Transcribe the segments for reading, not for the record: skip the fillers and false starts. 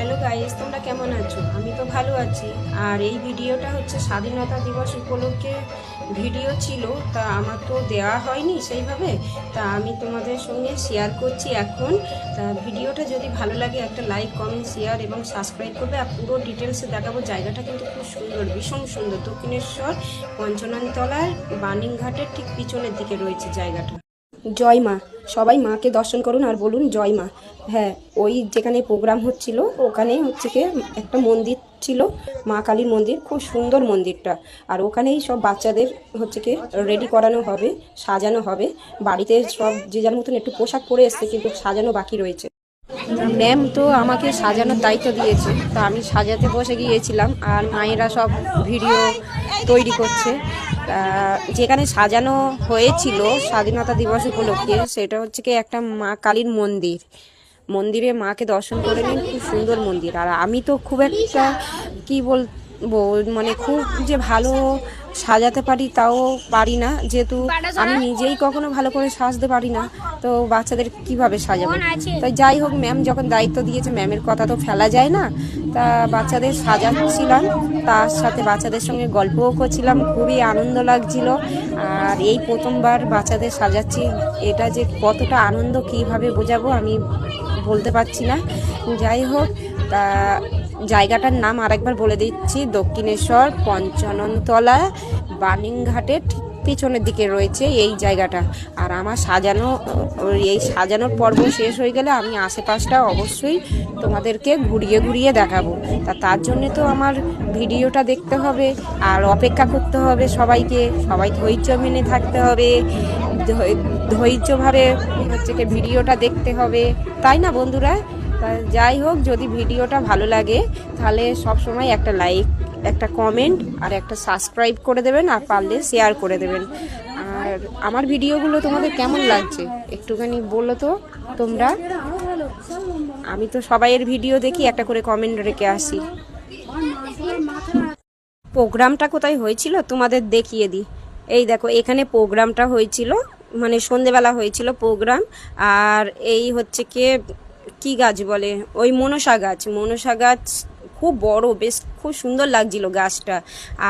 Hello guys, তোমরা কেমন আছো? আমি তো ভালো আছি। আর এই ভিডিওটা হচ্ছে স্বাধীনতা দিবস উপলক্ষে ভিডিও ছিল, তা আমার তো দেওয়া হয়নি সেইভাবে, তা আমি তোমাদের সঙ্গে শেয়ার করছি এখন। তা ভিডিওটা যদি ভালো লাগে একটা লাইক, কমেন্ট, শেয়ার এবং সাবস্ক্রাইব করবে। আর পুরো ডিটেলসে দেখাবো। জায়গাটা কিন্তু খুব সুন্দর, ভীষণ সুন্দর। দক্ষিণেশ্বর পঞ্চননতলার বার্নিংঘাটের ঠিক পিছনের দিকে রয়েছে জায়গাটা। জয় মা, সবাই মাকে দর্শন করুন আর বলুন জয় মা। হ্যাঁ, ওই যেখানে প্রোগ্রাম হচ্ছিল ওখানে হচ্ছে কি একটা মন্দির ছিল, মা কালীর মন্দির, খুব সুন্দর মন্দিরটা। আর ওখানেই সব বাচ্চাদের হচ্ছে কি রেডি করানো হবে, সাজানো হবে। বাড়িতে সব যে যার মতন একটু পোশাক পরে এসছে, কিন্তু সাজানো বাকি রয়েছে। ম্যাম তো আমাকে সাজানোর দায়িত্ব দিয়েছে, তা আমি সাজাতে বসে গিয়েছিলাম। আর মায়েরা সব ভিডিও তৈরি করছে। যেখানে সাজানো হয়েছিল স্বাধীনতা দিবস উপলক্ষে, সেটা হচ্ছে কি একটা মা কালীর মন্দির। মন্দিরে মাকে দর্শন করে নিন, খুব সুন্দর মন্দির। আর আমি তো খুব একটা কি বলবো, মানে খুব যে ভালো সাজাতে পারি তাও পারি না, যেহেতু আমি নিজেই কখনো ভালো করে সাজতে পারি না, তো বাচ্চাদের কিভাবে সাজাবো। তাই যাই হোক, ম্যাম যখন দায়িত্ব দিয়েছে, ম্যামের কথা তো ফেলা যায় না। তা বাচ্চাদের সাজাচ্ছিলাম, তার সাথে বাচ্চাদের সঙ্গে গল্পও করছিলাম, খুবই আনন্দ লাগছিল। আর এই প্রথমবার বাচ্চাদের সাজাচ্ছি, এটা যে কতটা আনন্দ কীভাবে বোঝাবো আমি বলতে পারছি না। যাই হোক, তা জায়গাটার নাম আরেকবার বলে দিচ্ছি, দক্ষিণেশ্বর পঞ্চননতলা বার্নিংঘাটের ঠিক পিছনের দিকে রয়েছে এই জায়গাটা। আর আমার এই সাজানোর পর্ব শেষ হয়ে গেলে আমি আশেপাশটা অবশ্যই তোমাদেরকে ঘুরিয়ে ঘুরিয়ে দেখাবো। তার জন্য তো আমার ভিডিওটা দেখতে হবে আর অপেক্ষা করতে হবে সবাইকে। সবাই ধৈর্য মেনে থাকতে হবে, ধৈর্যভাবে হচ্ছে কি ভিডিওটা দেখতে হবে, তাই না বন্ধুরা? যাই হোক, যদি ভিডিওটা ভালো লাগে তাহলে সবসময় একটা লাইক, একটা কমেন্ট আর একটা সাবস্ক্রাইব করে দেবেন, আর পারলে শেয়ার করে দেবেন। আর আমার ভিডিওগুলো তোমাদের কেমন লাগছে একটুখানি বলো তো তোমরা। আমি তো সবাইয়ের ভিডিও দেখি, একটা করে কমেন্ট রেখে আসি। প্রোগ্রামটা কোথায় হয়েছিল তোমাদের দেখিয়ে দিই। এই দেখো, এখানে প্রোগ্রামটা হয়েছিল, মানে সন্ধেবেলা হয়েছিল প্রোগ্রাম। আর এই হচ্ছে কি গাছ বলে, ওই মনসা গাছ খুব বড়, বেশ খুব সুন্দর লাগছিল গাছটা।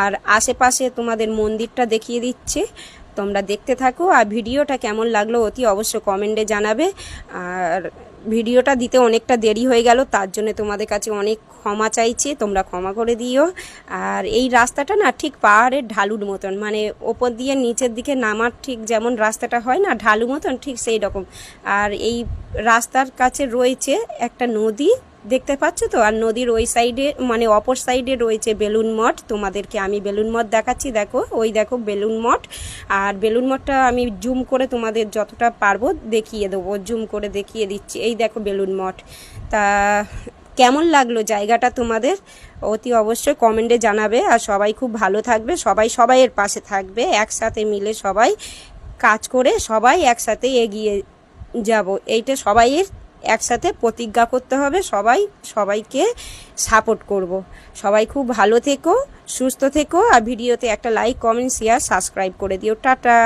আর আশেপাশে তোমাদের মন্দিরটা দেখিয়ে দিচ্ছে, তোমরা দেখতে থাকো। আর ভিডিওটা কেমন লাগলো অতি অবশ্য কমেন্টে জানাবে। আর ভিডিওটা দিতে অনেকটা দেরি হয়ে গেল, তার জন্য তোমাদের কাছে অনেক ক্ষমা চাইছি, তোমরা ক্ষমা করে দিও। আর এই রাস্তাটা না ঠিক পাহাড়ের ঢালুর মতন, মানে ওপর দিয়ে নিচের দিকে নামার ঠিক যেমন রাস্তাটা হয় না ঢালু মতন, ঠিক সেই রকম। আর এই রাস্তার কাছে রয়েছে একটা নদী, দেখতে পাচ্ছ তো। আর নদীর ওই সাইডে, মানে অপর সাইডে রয়েছে বেলুন মঠ। তোমাদেরকে আমি বেলুন মঠ দেখাচ্ছি, দেখো ওই দেখো বেলুন মঠ। আর বেলুন মঠটা আমি জুম করে তোমাদের যতটা পারবো দেখিয়ে দেবো, জুম করে দেখিয়ে দিচ্ছি। এই দেখো বেলুন মঠ। তা কেমন লাগলো জায়গাটা তোমাদের অতি অবশ্যই কমেন্টে জানাবে। আর সবাই খুব ভালো থাকবে, সবাই সবাইয়ের পাশে থাকবে, একসাথে মিলে সবাই কাজ করে সবাই একসাথে এগিয়ে যাব, এইটা সবাইয়ের একসাথে প্রতিজ্ঞা করতে হবে। সবাইকে সাপোর্ট করব। সবাই খুব ভালো থেকো, সুস্থ থেকো। আর ভিডিওতে একটা লাইক, কমেন্ট, শেয়ার, সাবস্ক্রাইব করে দিও। টাটা।